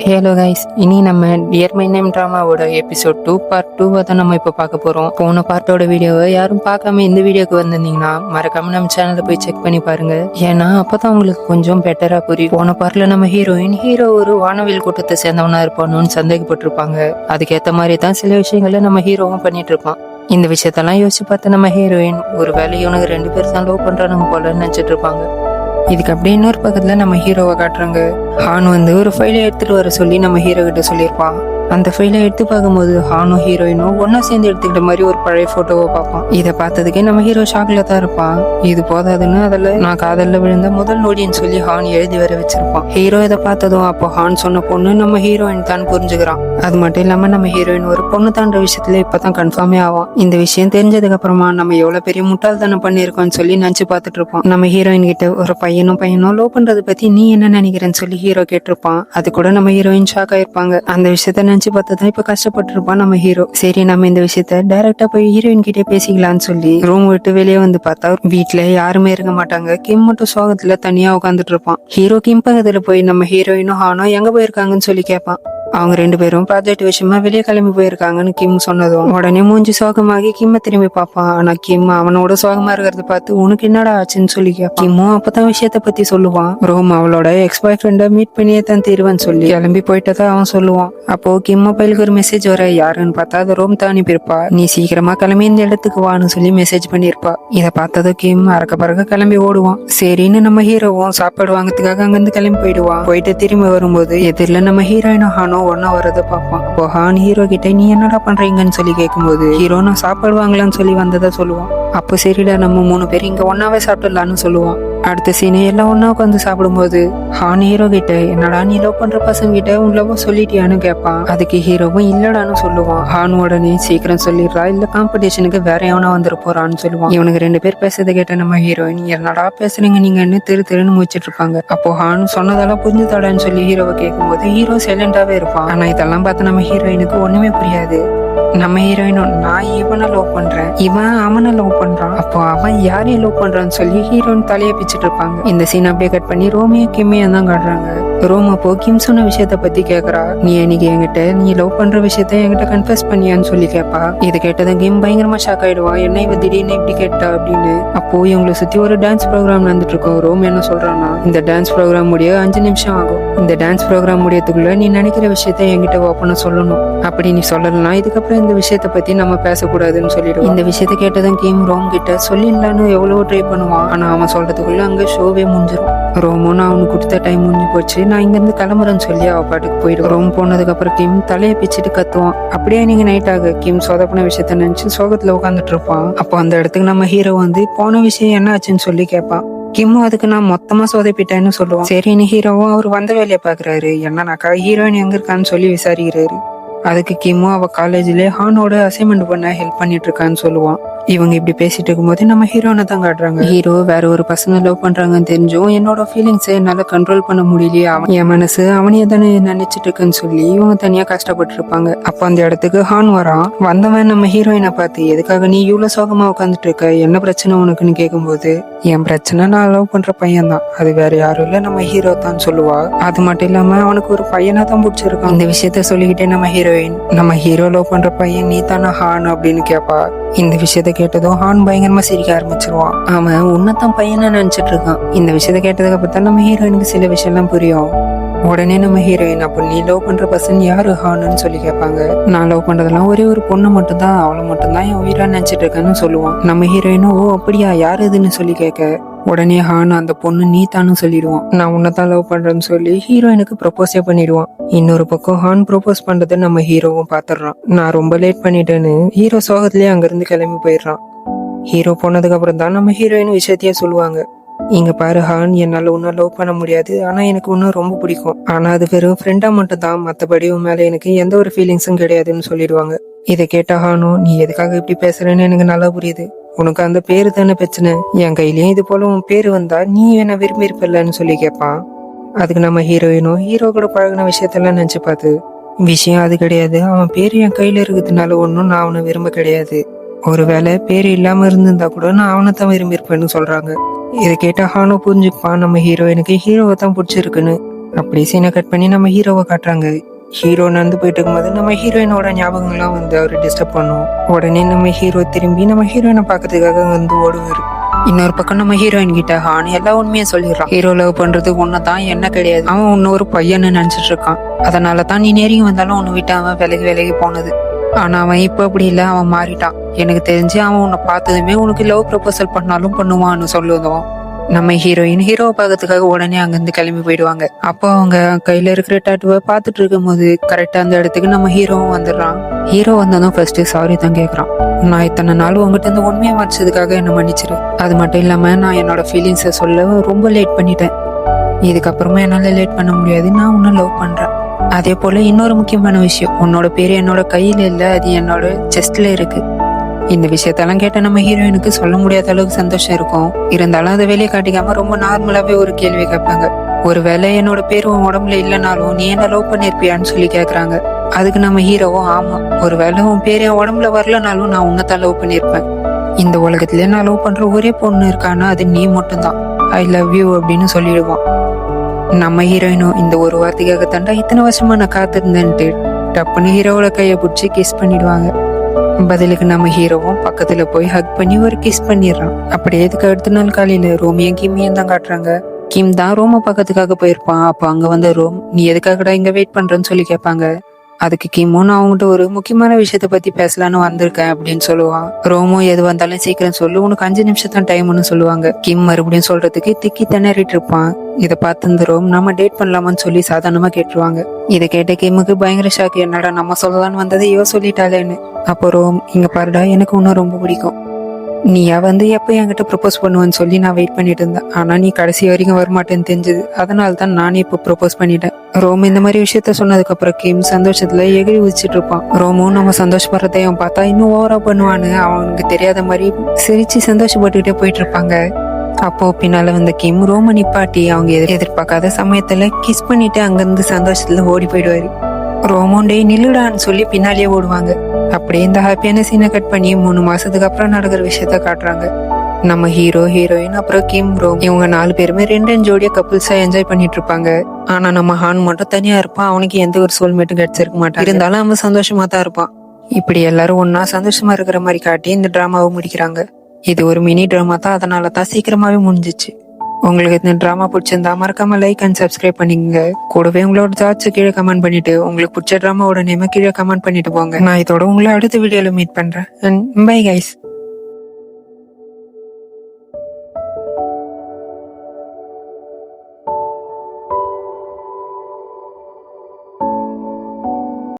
Hello guys, இனி நம்ம dear my name ட்ராமாவோட எபிசோட் 2 பார்ட் 2 தான் நம்ம இப்போ பார்க்க போகிறோம். போன பார்ட்டோட வீடியோவை யாரும் பார்க்காம இந்த வீடியோக்கு வந்திருந்தீங்கன்னா மறக்காம நம்ம சேனலை போய் செக் பண்ணி பாருங்க. ஏன்னா அப்பதான் உங்களுக்கு கொஞ்சம் பெட்டரா புரியும். போன பார்ட்ல நம்ம ஹீரோ ஒரு வானவில் கூட்டத்தை சேர்ந்தவனா இருப்பானு சந்தேகப்பட்டிருப்பாங்க. அதுக்கேற்ற மாதிரி தான் சில விஷயங்களை நம்ம ஹீரோவும் பண்ணிட்டு இருப்பான். இந்த விஷயத்தெல்லாம் யோசிச்சு பார்த்து நம்ம ஹீரோயின் ஒரு வேலையை உனக்கு 2 பேர் தான் லவ் பண்றானுங்க போல நினைச்சிட்டு இருப்பாங்க. இதுக்கு அப்படியே இன்னொரு பக்கத்துல நம்ம ஹீரோவை காட்டுறாங்க. ஹான் ஒரு ஃபைலை எடுத்துட்டு வர சொல்லி நம்ம ஹீரோ கிட்ட சொல்லியிருப்பான். அந்த ஃபைலை எடுத்து பார்க்கும்போது ஹானும் ஹீரோயினும் ஒன்னா சேர்ந்து எடுத்துக்கிட்ட மாதிரி ஒரு பழைய போட்டோவை பார்ப்பான். இதை பார்த்ததுக்கே நம்ம ஹீரோ ஷாக்ல தான் இருப்பான். இது போதாதுன்னு அதில் நான் காதல்ல விழுந்த முதல் நோடின்னு சொல்லி ஹான் எழுதி வர வச்சிருப்பான். ஹீரோ இதை பார்த்ததும் அப்போ ஹான் சொன்ன பொண்ணு நம்ம ஹீரோயின் தான் புரிஞ்சுக்கிறான். அது மட்டும் இல்லாம நம்ம ஹீரோயின் ஒரு பொண்ணு தான்ற விஷயத்துல இப்பதான் கன்ஃபார்மே ஆகும். இந்த விஷயம் தெரிஞ்சதுக்கு அப்புறமா நம்ம எவ்வளவு பெரிய முட்டாள்தனம் பண்ணிருக்கோம்னு சொல்லி நினைச்சு பார்த்துட்டு இருப்போம். நம்ம ஹீரோயின் கிட்ட ஒரு பையனும் லவ் பண்றதை பத்தி நீ என்ன நினைக்கிறேன்னு சொல்லி ஹீரோ கேட்டிருப்பான். அது கூட நம்ம ஹீரோயின் ஷாக் ஆயிருப்பாங்க. அந்த விஷயத்த நினைச்சு பார்த்ததான் இப்ப கஷ்டப்பட்டு இருப்பான் நம்ம ஹீரோ. சரி, நம்ம இந்த விஷயத்த டைரக்டா போய் ஹீரோயின் கிட்டே பேசிக்கலாம்னு சொல்லி ரூம் விட்டு வெளியே வந்து பார்த்தா வீட்டுல யாருமே இருக்க மாட்டாங்க. கிம் மட்டும் சோகத்துல தனியா உட்காந்துட்டு இருப்பான். ஹீரோ கிம் பக்கத்துல போய் நம்ம ஹீரோயினும் ஹானோ எங்க போயிருக்காங்கன்னு சொல்லி கேட்பான். அவங்க 2 பேரும் ப்ராஜெக்ட் விஷயமா வெளியே கிளம்பி போயிருக்காங்கன்னு கிம் சொன்னதும் உடனே மூஞ்சி சோகமாகி கிம்ம திரும்பி பார்ப்பான். ஆனா கிம் அவனோட சோகமா இருக்கிறத பார்த்து உனக்கு என்னடா ஆச்சுன்னு சொல்லி கேட்பான். கிம்மும் அப்பதான் விஷயத்த பத்தி சொல்லுவான். ரோம் அவளோட எக்ஸ் பாய் ஃப்ரெண்ட மீட் பண்ணியே தான் தீருவான்னு சொல்லி கிளம்பி போயிட்டதா அவன் சொல்லுவான். அப்போ கிம் மொபைலுக்கு ஒரு மெசேஜ் வர யாருன்னு பார்த்தா அது ரோம் தான் அனுப்பியிருப்பா. நீ சீக்கிரமா கிளம்பி இந்த இடத்துக்கு வான்னு சொல்லி மெசேஜ் பண்ணிருப்பா. இதை பார்த்ததும் கிம் அறக்க பறக்க கிளம்பி ஓடுவான். சரின்னு நம்ம ஹீரோவும் சாப்பாடு வாங்கறதுக்காக அங்கிருந்து கிளம்பி போயிடுவான். போயிட்டு திரும்பி வரும்போது எதிரில நம்ம ஹீரோயினும் ஹானோ ஒன்னா வரத பார்ப்பான். அப்போ ஹான் ஹீரோ கிட்ட நீ என்னடா பண்றீங்கன்னு சொல்லி கேட்கும்போது ஹீரோ நான் சாப்பாடு வாங்கலான்னு சொல்லி வந்ததா சொல்லுவான். அப்போ சரிடா நம்ம 3 பேர் இங்க ஒன்னாவே சாப்பிடலான்னு சொல்லுவான். அடுத்த சீனை எல்லாம் ஒன்னா உட்காந்து சாப்பிடும்போது ஹான் ஹீரோ கிட்ட என்னடா நீ லவ் பண்ற பசங்க கிட்ட உன் லவ் சொல்லிட்டியான்னு கேட்பான். அதுக்கு ஹீரோவும் இல்லடான்னு சொல்லுவான். ஹான் உடனே சீக்கிரம் சொல்லிடுறா, இல்ல காம்படிஷனுக்கு வேற எவனா வந்துட்டு போறான்னு சொல்லுவான். இவனுக்கு 2 பேர் பேசுறதை கேட்ட நம்ம ஹீரோயின் என்னடா பேசுறீங்க நீங்கன்னு திருன்னு முடிச்சிட்டு இருப்பாங்க. அப்போ ஹான் சொன்னதெல்லாம் புரிஞ்சுதாடான்னு சொல்லி ஹீரோவை கேட்கும்போது ஹீரோ சைலண்டாவே இருப்பான். ஆனா இதெல்லாம் பார்த்து நம்ம ஹீரோயினுக்கு ஒண்ணுமே புரியாது. நம்ம ஹீரோயினும் நான் இவனை லவ் பண்றேன், இவன் அவனை லவ் பண்றான், அப்போ அவன் யாரையும் லவ் பண்றான்னு சொல்லி ஹீரோயின் தலையை பிச்சுட்டு இருப்பாங்க. இந்த சீன் அப்படியே கட் பண்ணி ரோமியோ கிம்மையும் தான் காட்டுறாங்க. ரோம் அப்போ கிம் சொன்ன விஷயத்த பத்தி கேக்குறா. நீ அன்னைக்கு என்கிட்ட நீ லவ் பண்ற விஷயத்த என்கிட்ட கன்ஃபஸ் பண்ணியான்னு சொல்லி கேட்பா. இது கேட்டதும் கிம் பயங்கரமா ஷாக் ஆயிடுவா. என்ன இவ திடீர்னு இப்படி கேட்டா அப்படின்னு. அப்போ இவங்களை சுத்தி ஒரு டான்ஸ் ப்ரோக்ராம் நடந்துட்டு இருக்கோம். ரோம் என்ன சொல்றான்னா இந்த டான்ஸ் ப்ரோக்ராம் முடிய 5 நிமிஷம் ஆகும். இந்த டான்ஸ் ப்ரோக்ராம் முடியறதுக்குள்ள நீ நினைக்கிற விஷயத்த என்கிட்ட ஓப்பனா சொல்லணும். அப்படி நீ சொல்லலாம் இதுக்கப்புறம் இந்த விஷயத்த பத்தி நம்ம பேசக்கூடாதுன்னு சொல்லிடுவோம். இந்த விஷயத்த கேட்டதும் கிம் ரோம் கிட்ட சொல்லிடலான்னு எவ்வளவோ ட்ரை பண்ணுவான். ஆனா அவன் சொல்றதுக்குள்ள அங்க ஷோவே முடிஞ்சிடும். ரோமும் நான் அவனுக்கு கொடுத்த டைம் முடிஞ்சு போச்சு, நான் இங்க இருந்து கிளம்புறேன்னு சொல்லி அவ பாட்டுக்கு போயிடும். ரோம் போனதுக்கு அப்புறம் கிம் தலையை பிச்சுட்டு கத்துவான். அப்படியே நீங்க நைட் ஆக கிம் சொதப்பின விஷயத்த நினைச்சு சோகத்துல உட்காந்துட்டு இருப்பான். அப்போ அந்த இடத்துக்கு நம்ம ஹீரோ வந்து போன விஷயம் என்ன ஆச்சுன்னு சொல்லி கேட்பான். கிம்மும் அதுக்கு நான் மொத்தமா சொதப்பிட்டேன்னு சொல்லுவான். சரின்னு ஹீரோவும் அவர் வந்த வேலையை பாக்குறாரு. என்னன்னாக்கா ஹீரோயின் எங்க இருக்கான்னு சொல்லி விசாரிக்கிறாரு. அதுக்கு கிம்மும் அவ காலேஜ்ல ஹானோட அசைன்மெண்ட் பண்ண ஹெல்ப் பண்ணிட்டு இருக்கான்னு சொல்லுவான். இவங்க இப்படி பேசிட்டு இருக்கும்போது நம்ம ஹீரோனை தான் காட்டுறாங்க. ஹீரோ வேற ஒரு பசங்க லவ் பண்றாங்கன்னு தெரிஞ்சும் என்னோட ஃபீலிங்ஸை என்னால கண்ட்ரோல் பண்ண முடியலையே, என் மனசு அவனையே தானே நினைச்சிட்டு இருக்குன்னு சொல்லி இவங்க தனியா கஷ்டப்பட்டு இருப்பாங்க. அப்போ அந்த இடத்துக்கு ஹான் வரான். வந்தவன் நம்ம ஹீரோயினை பார்த்து எதுக்காக நீ இவ்வளவு சோகமா உட்காந்துட்டு இருக்க, என்ன பிரச்சனை உனக்குன்னு கேட்கும்போது என் பிரச்சனை நான் லவ் பண்ற பையன் தான், அது வேற யாரும் இல்ல நம்ம ஹீரோ தான் சொல்லுவா. அது மட்டும் இல்லாம அவனுக்கு ஒரு பையனா தான் பிடிச்சிருக்கான். இந்த விஷயத்த சொல்லிக்கிட்டே நம்ம ஹீரோ லவ் பண்ற பையன் நீ தானே ஹான் அப்படின்னு கேட்பா. இந்த விஷயத்த கேட்டதும் ஹான் பயங்கரமா சிரிக்க ஆரம்பிச்சிருவான். அவன் உன்னதான் பையனா நினைச்சிட்டு இருக்கான். இந்த விஷயத்த கேட்டதுக்கு அப்புறம் நம்ம ஹீரோயினுக்கு சில விஷயம் எல்லாம் புரியும். உடனே நம்ம ஹீரோயின் அப்போ நீ லவ் பண்ற பர்சன் யாரு ஹான்னு சொல்லி கேட்பாங்க. நான் லவ் பண்றதெல்லாம் ஒரே ஒரு பொண்ணு மட்டும்தான், அவளை மட்டும்தான் என் உயிரா நினைச்சிட்டு இருக்கேன்னு சொல்லுவான். நம்ம ஹீரோயினும் ஓ அப்படியா யாரு இதுன்னு சொல்லி கேட்க உடனே ஹான் அந்த பொண்ணு நீ தானு சொல்லிடுவான். நான் உன்னதான் லவ் பண்றேன்னு சொல்லி ஹீரோயினுக்கு ப்ரொபோஸே பண்ணிடுவான். இன்னொரு பக்கம் ஹான் ப்ரொபோஸ் பண்றதை நம்ம ஹீரோவும் பாத்துறான். நான் ரொம்ப லேட் பண்ணிட்டேன்னு ஹீரோ சோகத்திலேயே அங்கிருந்து கிளம்பி போயிடுறான். ஹீரோ போனதுக்கு அப்புறம் தான் நம்ம ஹீரோயின் விஷயத்தையே சொல்லுவாங்க. இங்க பாரு ஹான், என்னால உன்ன லவ் பண்ண முடியாது, ஆனா எனக்கு உன்னும் ரொம்ப பிடிக்கும், ஆனா அது வெறும் ஃப்ரெண்டா மட்டும் தான், மத்தபடி உன் மேல எனக்கு எந்த ஒரு ஃபீலிங்ஸும் கிடையாதுன்னு சொல்லிடுவாங்க. இதை கேட்ட ஹானும் நீ எதுக்காக இப்படி பேசுறேன்னு எனக்கு நல்லா புரியுது, உனக்கு அந்த பேரு தானே பிரச்சனை, என் கையிலயும் இது போல உன் பேரு வந்தா நீ என்ன விரும்பி இருப்பில்லன்னு சொல்லி கேட்பான். அதுக்கு நம்ம ஹீரோயினும் ஹீரோ கூட பழகின விஷயத்தெல்லாம் நினைச்சு பார்த்து விஷயம் அது கிடையாது, அவன் பேரு என் கையில இருக்கிறதுனால ஒன்னும் நான் அவனை விரும்ப கிடையாது, ஒருவேளை பேரு இல்லாம இருந்திருந்தா கூட நான் அவனை தான் விரும்பி இருப்பேன்னு சொல்றாங்க. இதை கேட்டா ஹானோ புரிஞ்சுப்பான் நம்ம ஹீரோயினுக்கு ஹீரோவை தான் பிடிச்சிருக்குன்னு. அப்படியே சீனை கட் பண்ணி நம்ம ஹீரோவை காட்டுறாங்க. ஹீரோ நடந்து போயிட்டு இருக்கும்போது நம்ம ஹீரோயினோட ஞாபகங்கள்லாம் வந்து அவரை டிஸ்டர்ப் பண்ணும். உடனே நம்ம ஹீரோ திரும்பி நம்ம ஹீரோயினை பார்க்கறதுக்காக வந்து ஓடுவார். இன்னொரு பக்கம் நம்ம ஹீரோயின் கிட்ட ஹான் எல்லா உண்மையை சொல்லிடுறான். ஹீரோ லவ் பண்றது ஒன்னதான் என்ன கிடையாது, அவன் இன்னொரு பையன்னு நினைச்சிட்டு இருக்கான். அதனாலதான் நீ நெருங்கி வந்தாலும் உன்னை விட்டு அவன் விலகி போனது. ஆனா அவன் இப்ப அப்படி இல்ல, அவன் மாறிட்டான். எனக்கு தெரிஞ்சு அவன் உன்னை பார்த்ததுமே உனக்கு லவ் ப்ரப்போசல் பண்ணாலும் பண்ணுவான்னு சொல்லுவோம். நம்ம ஹீரோயின் ஹீரோவை பார்க்கறதுக்காக உடனே அங்கிருந்து கிளம்பி போயிடுவாங்க. அப்போ அவங்க கையில இருக்கிற டாட்டுவை பார்த்துட்டு இருக்கும் போது கரெக்டா அந்த இடத்துக்கு நம்ம ஹீரோவும் வந்துடுறான். ஹீரோ வந்ததும் ஃபர்ஸ்ட் சாரி தான் கேட்கறான். நான் இத்தனை நாள் உங்ககிட்ட இருந்து உண்மையை மறைச்சதுக்காக என்ன மன்னிச்சிரு. அது மட்டும் இல்லாம நான் என்னோட ஃபீலிங்ஸை சொல்ல ரொம்ப லேட் பண்ணிட்டேன். இதுக்கப்புறமா என்னால லேட் பண்ண முடியாது, நான் உன்னை லவ் பண்றேன். அதே போல இன்னொரு முக்கியமான விஷயம், உன்னோட பேரு என்னோட கையில இல்ல, அது என்னோட செஸ்ட்ல இருக்கு. இந்த விஷயத்தெல்லாம் கேட்ட நம்ம ஹீரோயினுக்கு சொல்ல முடியாத அளவுக்கு சந்தோஷம் இருக்கும். இருந்தாலும் அதை வெளியே காட்டிக்காம ரொம்ப நார்மலாவே ஒரு கேள்வி கேட்பாங்க. ஒருவேளை என்னோட பேர் உன் உடம்புல இல்லைனாலும் நீ என்ன லவ் பண்ணிருப்பியான்னு சொல்லி கேக்குறாங்க. அதுக்கு நம்ம ஹீரோவும் ஆமா, ஒருவேளை உன் பேர் என் உடம்புல வரலனாலும் நான் உன்னதான் லவ் பண்ணிருப்பேன். இந்த உலகத்திலே நான் லவ் பண்ற ஒரே பொண்ணு இருக்கானா அது நீ மட்டும்தான், ஐ லவ் யூ அப்படின்னு சொல்லிடுவான். நம்ம ஹீரோயினும் இந்த ஒரு வார்த்தைக்காக தாண்டா இத்தனை வருஷமா நான் காத்திருந்தேன்ட்டு டப்புன்னு ஹீரோவோட கையை பிடிச்சி கிஸ் பண்ணிடுவாங்க. பதிலுக்கு நம்ம ஹீரோவும் பக்கத்துல போய் ஹக் பண்ணி ஒரு கிஸ் பண்ணிடுறான். அப்படியே இதுக்கு அடுத்த நாள் காலையில ரோமியும் கிம்மியும் தான் காட்டுறாங்க. கிம் தான் ரோமை பக்கத்துக்காக போயிருப்பான். அப்ப அங்க வந்து ரோம் நீ எதுக்காகடா இங்க வெயிட் பண்றேன்னு சொல்லி கேட்பாங்க. அதுக்கு கிம்மும் நான் அவங்ககிட்ட ஒரு முக்கியமான விஷயத்த பத்தி பேசலான்னு வந்திருக்கேன் அப்படின்னு சொல்லுவான். ரோமும் எது வந்தாலும் சீக்கிரம் சொல்லு, உனக்கு 5 நிமிஷம் தான் டைம்னு சொல்லுவாங்க. கிம் மறுபடியும் சொல்றதுக்கு திக்கி திணறிட்டு இருப்பான். இதை பார்த்து இந்த ரோம் நம்ம டேட் பண்ணலாமான்னு சொல்லி சாதாரணமா கேட்டுருவாங்க. இதை கேட்ட கிம்முக்கு பயங்கர ஷாக், என்னடா நம்ம சொல்லலான்னு வந்ததை இவ சொல்லிட்டாளேன்னு. அப்போ ரோம் இங்க பாருடா, எனக்கு உன்னை ரொம்ப பிடிக்கும், நீயா வந்து எப்போ என்கிட்ட ப்ரப்போஸ் பண்ணுவேன்னு சொல்லி நான் வெயிட் பண்ணிட்டு இருந்தேன். ஆனா நீ கடைசி வரைக்கும் வரமாட்டேன்னு தெரிஞ்சது, அதனால தான் நானே இப்போ ப்ரப்போஸ் பண்ணிட்டேன். ரோம் இந்த மாதிரி விஷயத்த சொன்னதுக்கு அப்புறம் கிம் சந்தோஷத்துல எகிரி வச்சுட்டு இருப்பான். ரோமும் நம்ம சந்தோஷப்படுறதை அவன் பார்த்தா இன்னும் ஓவரா பண்ணுவான்னு அவனுக்கு தெரியாத மாதிரி சிரிச்சு சந்தோஷப்பட்டுக்கிட்டே போயிட்டு இருப்பாங்க. அப்போ பின்னால வந்த கிம் ரோம நிப்பாட்டி அவங்க எதிர்பார்க்காத சமயத்துல கிஸ் பண்ணிட்டு அங்கிருந்து சந்தோஷத்துல ஓடி போயிடுவாரு. ரோமோண்டே நில்லுடான்னு சொல்லி பின்னாலேயே ஓடுவாங்க. அப்படியே இந்த ஹாப்பியான சீனை கட் பண்ணி 3 மாசத்துக்கு அப்புறம் நடக்கிற விஷயத்த காட்டுறாங்க. நம்ம ஹீரோ ஹீரோயின் அப்புறம் கிம் ரோம் இவங்க 4 பேருமே 2 ஜோடியா கப்புள்ஸா என்ஜாய் பண்ணிட்டு இருப்பாங்க. ஆனா நம்ம ஹான் மட்டும் தனியா இருப்பான். அவனுக்கு எந்த ஒரு சோல்மேட்டும் கிடைச்சிருக்க மாட்டான். இருந்தாலும் அவன் சந்தோஷமா தான் இருப்பான். இப்படி எல்லாரும் ஒன்னா சந்தோஷமா இருக்கிற மாதிரி காட்டி இந்த டிராமாவை முடிக்கிறாங்க. இது ஒரு மினி டிராமா தான், அதனால தான் சீக்கிரமாவே முடிஞ்சிச்சு. உங்களுக்கு இந்த டிராமா பிடிச்சிருந்தா மறக்காம லைக் அண்ட் சப்ஸ்கிரைப் பண்ணிக்கங்க. கூடவே உங்களோட தாட்ஸ் கீழே கமெண்ட் பண்ணிட்டு உங்களுக்கு பிடிச்ச டிராமாவோட நேம கீழே கமெண்ட் பண்ணிட்டு போங்க. நான் இதோட உங்களை அடுத்த வீடியோல மீட் பண்றேன். Bye guys.